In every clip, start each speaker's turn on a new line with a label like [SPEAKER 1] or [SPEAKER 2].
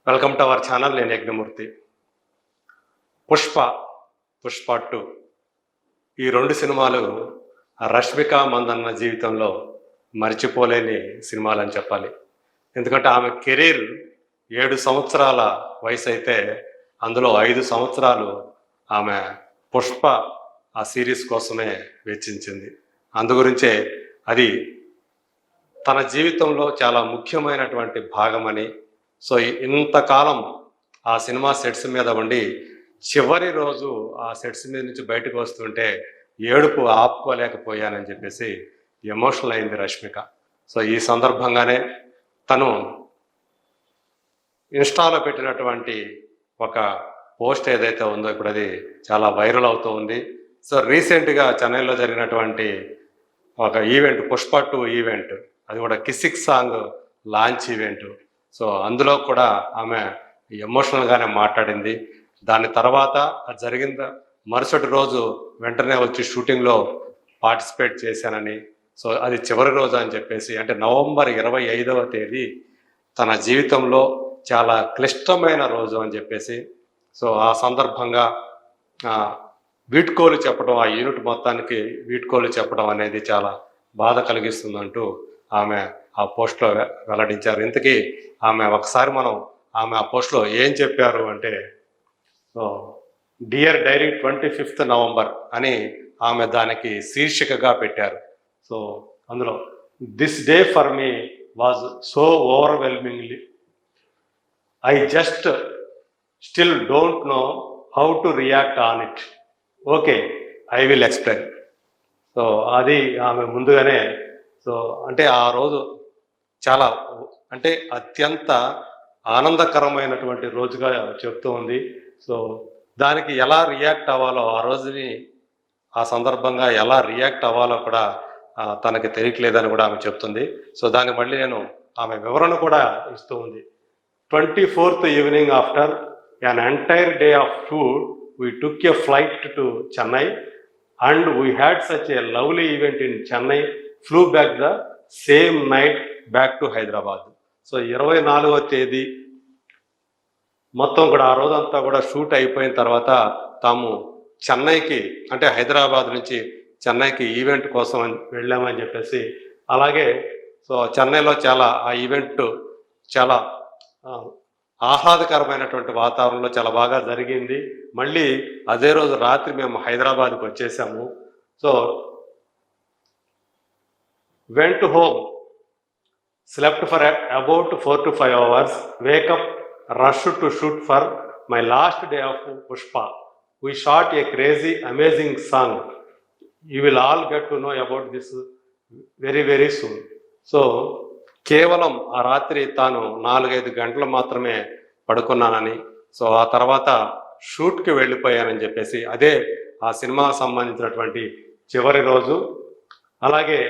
[SPEAKER 1] Welcome to our channel. నేను యజ్ఞమూర్తి. పుష్ప, పుష్ప 2 ఈ రెండు సినిమాలు రష్మిక మందన్న జీవితంలో మర్చిపోలేని సినిమాలని చెప్పాలి. ఎందుకంటే ఆమె కెరీర్ 7 సంవత్సరాల వయసు అయితే అందులో 5 సంవత్సరాలు ఆమె పుష్ప ఆ సిరీస్ కోసమే వెచ్చించింది. అందుగురించే అది తన జీవితంలో చాలా ముఖ్యమైనటువంటి భాగమని. సో ఇంతకాలం ఆ సినిమా సెట్స్ మీద ఉండి చివరి రోజు ఆ సెట్స్ మీద నుంచి బయటకు వస్తుంటే ఏడుపు ఆపుకోలేకపోయానని చెప్పేసి ఎమోషనల్ అయింది రష్మిక. సో ఈ సందర్భంగానే తను ఇన్స్టాలో పెట్టినటువంటి ఒక పోస్ట్ ఏదైతే ఉందో ఇప్పుడు అది చాలా వైరల్ అవుతూ ఉంది. సో రీసెంట్గా చెన్నైలో జరిగినటువంటి ఒక ఈవెంట్, పుష్ప 2 ఈవెంట్, అది కూడా Kissik song launch event. So అందులో కూడా ఆమె ఎమోషనల్గానే మాట్లాడింది. దాని తర్వాత అది జరిగిన మరుసటి రోజు వెంటనే వచ్చి షూటింగ్లో పార్టిసిపేట్ చేశానని, సో అది చివరి రోజు అని చెప్పేసి, అంటే నవంబర్ 25వ తేదీ తన జీవితంలో చాలా క్లిష్టమైన రోజు అని చెప్పేసి, సో ఆ సందర్భంగా వీడ్కోలు చెప్పడం, ఆ యూనిట్ మొత్తానికి వీడ్కోలు చెప్పడం అనేది చాలా బాధ కలిగిస్తుందంటూ ఆమె ఆ పోస్ట్లో వెల్లడించారు. ఇంతకీ ఆమె ఒకసారి ఆమె ఆ పోస్ట్లో ఏం చెప్పారు అంటే, డియర్ డైరీ 25th నవంబర్ అని ఆమె దానికి శీర్షికగా పెట్టారు. సో అందులో this day for me was so overwhelmingly, I just still don't know how to react on it. Okay, I will explain. So అది ఆమె ముందుగానే, సో అంటే ఆ రోజు చాలా అంటే అత్యంత ఆనందకరమైనటువంటి రోజుగా చెప్తూ ఉంది. సో దానికి ఎలా రియాక్ట్ అవ్వాలో, ఆ రోజుని ఆ సందర్భంగా ఎలా రియాక్ట్ అవ్వాలో కూడా తనకి తెలియట్లేదని కూడా ఆమె చెప్తుంది. సో దానికి మళ్ళీ నేను ఆమె వివరణ కూడా ఇస్తూ ఉంది. 24th evening after an entire day of shoot, we took a flight to Chennai and we had such a lovely event in Chennai, flew back the same night back to Hyderabad. So 24వ తేదీ మొత్తం కూడా ఆ రోజంతా కూడా shoot అయిపోయిన తర్వాత తాము చెన్నైకి, అంటే హైదరాబాద్ నుంచి చెన్నైకి ఈవెంట్ కోసం వెళ్ళామని చెప్పేసి, అలాగే సో చెన్నైలో చాలా ఆ ఈవెంట్ చాలా ఆహ్లాదకరమైనటువంటి వాతావరణంలో చాలా బాగా జరిగింది. మళ్ళీ అదే రోజు రాత్రి మేము హైదరాబాద్కి వచ్చేసాము. So went home, slept for about 4 to 5 hours, wake up, rush to shoot for my last day of Pushpa. We shot a crazy, amazing song. You will all get to know about this very, very soon. So, కేవలం ఆ రాత్రి తాను 4-5 గంటలు మాత్రమే పడుకున్నానని, so ఆ తర్వాత షూట్కి వెళ్ళిపోయానని చెప్పేసి, అదే ఆ సినిమా సంబంధించినటువంటి చివరి రోజు. అలాగే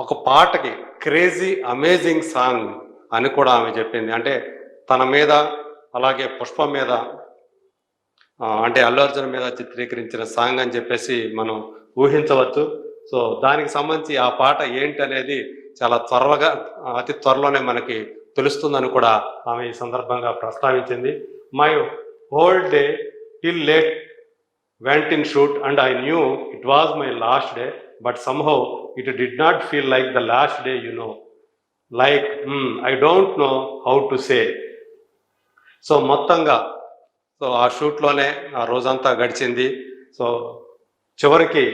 [SPEAKER 1] ఒక పాటకి క్రేజీ అమేజింగ్ సాంగ్ అని కూడా ఆమె చెప్పింది. అంటే తన మీద, అలాగే పుష్ప మీద, అంటే అల్లు అర్జున్ మీద చిత్రీకరించిన సాంగ్ అని చెప్పేసి మనం ఊహించవచ్చు. సో దానికి సంబంధించి ఆ పాట ఏంటి అనేది చాలా అతి త్వరలోనే మనకి తెలుస్తుందని కూడా ఆమె ఈ సందర్భంగా ప్రస్తావించింది. My whole day till late went in shoot and I knew it was my last day, but somehow it did not feel like the last day, you know, like I don't know how to say. So మొత్తంగా so ఆ షూట్లోనే ఆ రోజంతా గడిచింది. So చివరికి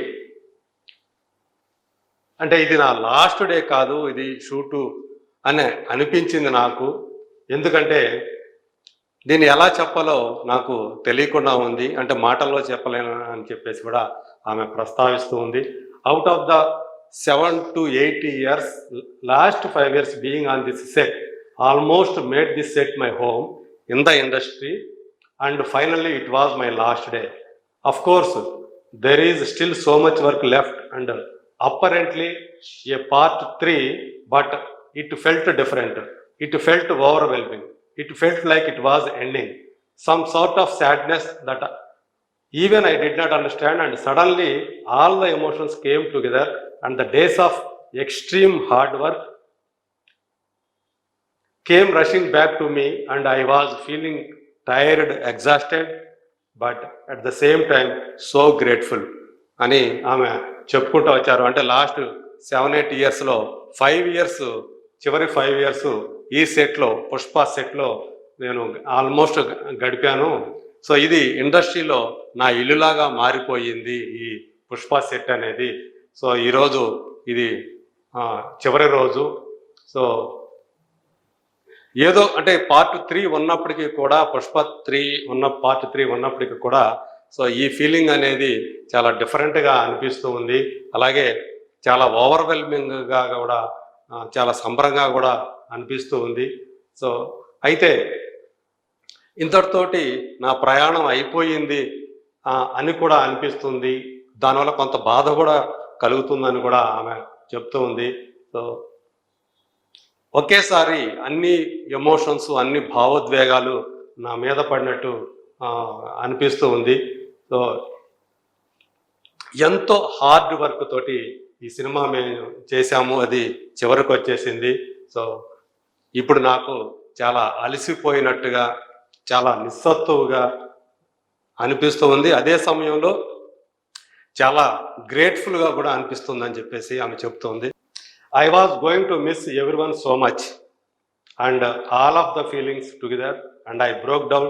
[SPEAKER 1] అంటే ఇది నా లాస్ట్ డే కాదు, ఇది షూటు అని అనిపించింది నాకు. ఎందుకంటే దీన్ని ఎలా చెప్పాలో నాకు తెలియకుండా ఉంది, అంటే మాటల్లో చెప్పలేను అని చెప్పేసి కూడా ఆమె ప్రస్తావిస్తూ ఉంది. Out of the 7 to 8 years, last 5 years being on this set, almost made this set my home in the industry, and finally it was my last day. Of course, there is still so much work left and apparently a part 3, but it felt different. It felt overwhelming. It felt like it was ending. Some sort of sadness that even I did not understand, and suddenly all the emotions came together, and the days of extreme hard work came rushing back to me and I was feeling tired, exhausted, but at the same time so grateful అని ఆమె చెప్పుకుంటూ వచ్చారు. అంటే last 7-8 ఇయర్స్లో 5 years, చివరి 5 years ఈ సెట్లో, పుష్ప సెట్లో నేను ఆల్మోస్ట్ గడిపాను. సో ఇది ఇండస్ట్రీలో నా ఇల్లులాగా మారిపోయింది ఈ పుష్ప సెట్ అనేది. సో ఈరోజు ఇది చివరి రోజు. సో ఏదో అంటే పార్ట్ 3 ఉన్నప్పటికీ కూడా, పుష్ప 3 పార్ట్ 3 ఉన్నప్పటికీ కూడా సో ఈ ఫీలింగ్ అనేది చాలా డిఫరెంట్గా అనిపిస్తూ ఉంది. అలాగే చాలా ఓవర్వెల్మింగ్గా కూడా, చాలా సంబరంగా కూడా అనిపిస్తూ ఉంది. సో అయితే ఇంతటితోటి నా ప్రయాణం అయిపోయింది అని కూడా అనిపిస్తుంది. దానివల్ల కొంత బాధ కూడా కలుగుతుందని కూడా ఆమె చెప్తూ ఉంది. సో ఒకేసారి అన్ని ఎమోషన్స్, అన్ని భావోద్వేగాలు నా మీద పడినట్టు అనిపిస్తూ ఉంది. సో ఎంతో హార్డ్ వర్క్ తోటి ఈ సినిమా మేము చేశాము, అది చివరికి వచ్చేసింది. సో ఇప్పుడు నాకు చాలా అలసిపోయినట్టుగా, చాలా నిస్సత్తువుగా అనిపిస్తూ ఉంది. అదే సమయంలో చాలా గ్రేట్ఫుల్గా కూడా అనిపిస్తుంది అని చెప్పేసి ఆమె చెప్తుంది. I was going to miss everyone so much and all of the feelings together, and I broke down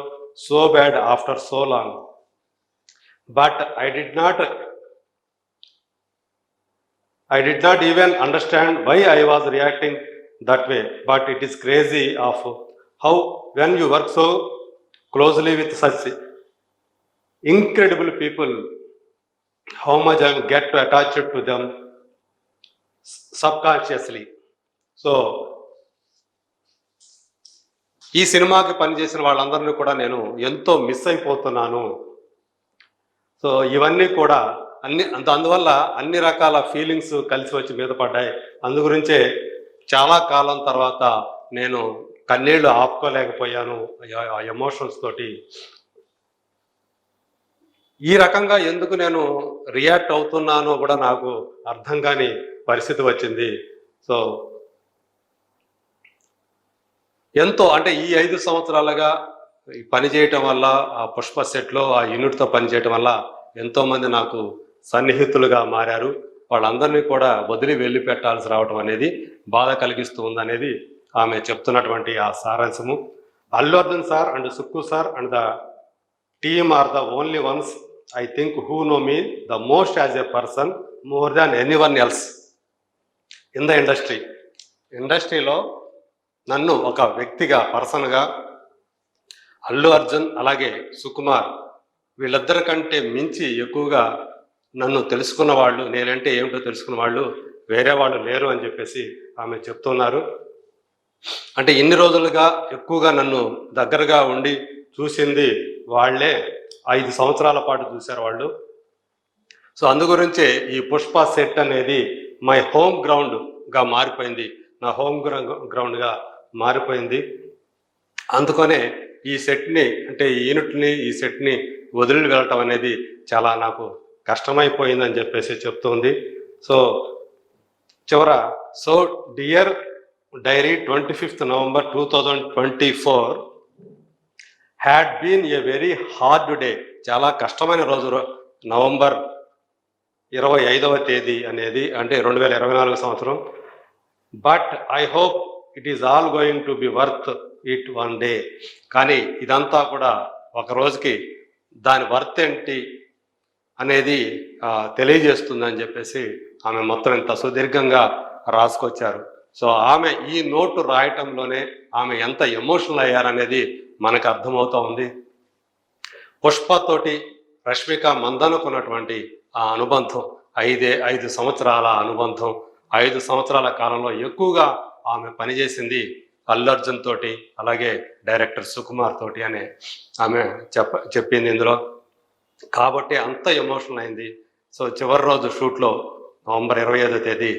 [SPEAKER 1] so bad after so long. But I did not even understand why I was reacting that way. But it is crazy of how when you work so closely with such incredible people, how much I get to attach to them subconsciously. So ఈ సినిమాకి పనిచేసిన వాళ్ళందరినీ కూడా నేను ఎంతో miss అయిపోతున్నాను. So ఇవన్నీ కూడా అందువల్ల అన్ని రకాల ఫీలింగ్స్ కలిసి వచ్చి మీద పడ్డాయి. అందుగురించే చాలా కాలం తర్వాత నేను కన్నీళ్లు ఆపుకోలేకపోయాను ఆ ఎమోషన్స్ తోటి. ఈ రకంగా ఎందుకు నేను రియాక్ట్ అవుతున్నానో కూడా నాకు అర్థం కాని పరిస్థితి వచ్చింది. సో ఎంతో అంటే ఈ 5 సంవత్సరాలుగా పని చేయటం వల్ల, ఆ పుష్ప సెట్లో ఆ యూనిట్తో పనిచేయటం వల్ల ఎంతోమంది నాకు సన్నిహితులుగా మారారు. వాళ్ళందరినీ కూడా వదిలి వెళ్ళి పెట్టాల్సి రావడం అనేది బాధ కలిగిస్తూ ఉందనేది ఆమె చెప్తున్నటువంటి ఆ సారాంశము. Allu Arjun sir and Sukku sir and the team are the only ones I think who know me the most as a person more than anyone else in the industry. ఇండస్ట్రీలో నన్ను ఒక వ్యక్తిగా, పర్సన్గా అల్లు అర్జున్ అలాగే సుకుమార్ వీళ్ళిద్దరి కంటే మించి ఎక్కువగా నన్ను తెలుసుకున్న వాళ్ళు, నేనంటే ఏమిటో తెలుసుకున్న వాళ్ళు వేరే వాళ్ళు లేరు అని చెప్పేసి ఆమె చెప్తున్నారు. అంటే ఇన్ని రోజులుగా ఎక్కువగా నన్ను దగ్గరగా ఉండి చూసింది వాళ్ళే. 5 సంవత్సరాల పాటు చూశారు వాళ్ళు. సో అందుగురించే ఈ పుష్ప సెట్ అనేది మై హోమ్ గ్రౌండ్గా మారిపోయింది, నా హోమ్ గ్రౌండ్గా మారిపోయింది. అందుకనే ఈ సెట్ని, అంటే ఈ యూనిట్ని, ఈ సెట్ని వదిలి వెళ్ళటం అనేది చాలా నాకు కష్టమైపోయిందని చెప్పేసి చెప్తుంది. సో చివర, so dear diary 25th November 2024 had been a very hard day. చాలా కష్టమైన రోజు నవంబర్ 25వ తేదీ అనేది, అంటే 2024 సంవత్సరం. But I hope it is all going to be worth it one day. కానీ ఇదంతా కూడా ఒక రోజుకి దాని వర్త్ ఏంటి అనేది తెలియజేస్తుందని చెప్పేసి ఆమె మొత్తం ఇంత సుదీర్ఘంగా రాసుకొచ్చారు. సో ఆమె ఈ నోటు రాయటంలోనే ఆమె ఎంత ఎమోషనల్ అయ్యారనేది మనకు అర్థమవుతూ ఉంది. పుష్పతోటి రష్మిక మందనుకున్నటువంటి ఆ అనుబంధం 5 సంవత్సరాల అనుబంధం. 5 సంవత్సరాల కాలంలో ఎక్కువగా ఆమె పనిచేసింది అల్లు అర్జున్ తోటి, అలాగే డైరెక్టర్ సుకుమార్ తోటి అనే ఆమె చెప్పింది ఇందులో. కాబట్టి అంత ఎమోషనల్ అయింది. సో చివరి రోజు షూట్లో నవంబర్ 25వ తేదీ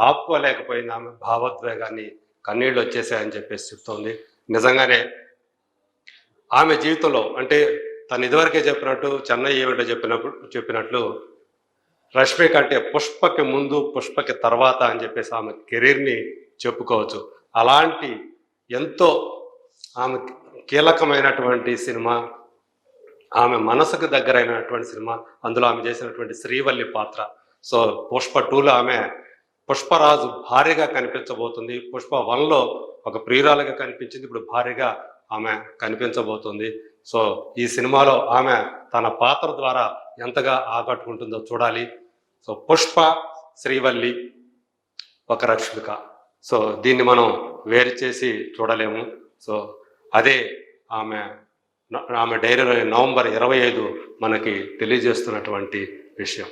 [SPEAKER 1] ఆపుకోలేకపోయింది ఆమె భావోద్వేగాన్ని, కన్నీళ్ళు వచ్చేసాయని చెప్పేసి చెప్తోంది. నిజంగానే ఆమె జీవితంలో, అంటే తను ఇదివరకే చెప్పినట్టు, చెన్నై ఈవెంట్లో చెప్పినట్లు రష్మిక అంటే పుష్పకి ముందు, పుష్పకి తర్వాత అని చెప్పేసి ఆమె కెరీర్ని చెప్పుకోవచ్చు. అలాంటి ఎంతో ఆమె కీలకమైనటువంటి సినిమా, ఆమె మనసుకు దగ్గరైనటువంటి సినిమా. అందులో ఆమె చేసినటువంటి శ్రీవల్లి పాత్ర. సో పుష్ప 2లో ఆమె పుష్పరాజు భార్యగా కనిపించబోతుంది. పుష్ప 1లో ఒక ప్రియురాలుగా కనిపించింది, ఇప్పుడు భార్యగా ఆమె కనిపించబోతుంది. సో ఈ సినిమాలో ఆమె తన పాత్ర ద్వారా ఎంతగా ఆకట్టుకుంటుందో చూడాలి. సో పుష్ప, శ్రీవల్లి, ఒక రష్మిక. సో దీన్ని మనం వేరు చేసి చూడలేము. సో అదే ఆమె డైరీలో November 25 మనకి తెలియజేస్తున్నటువంటి విషయం.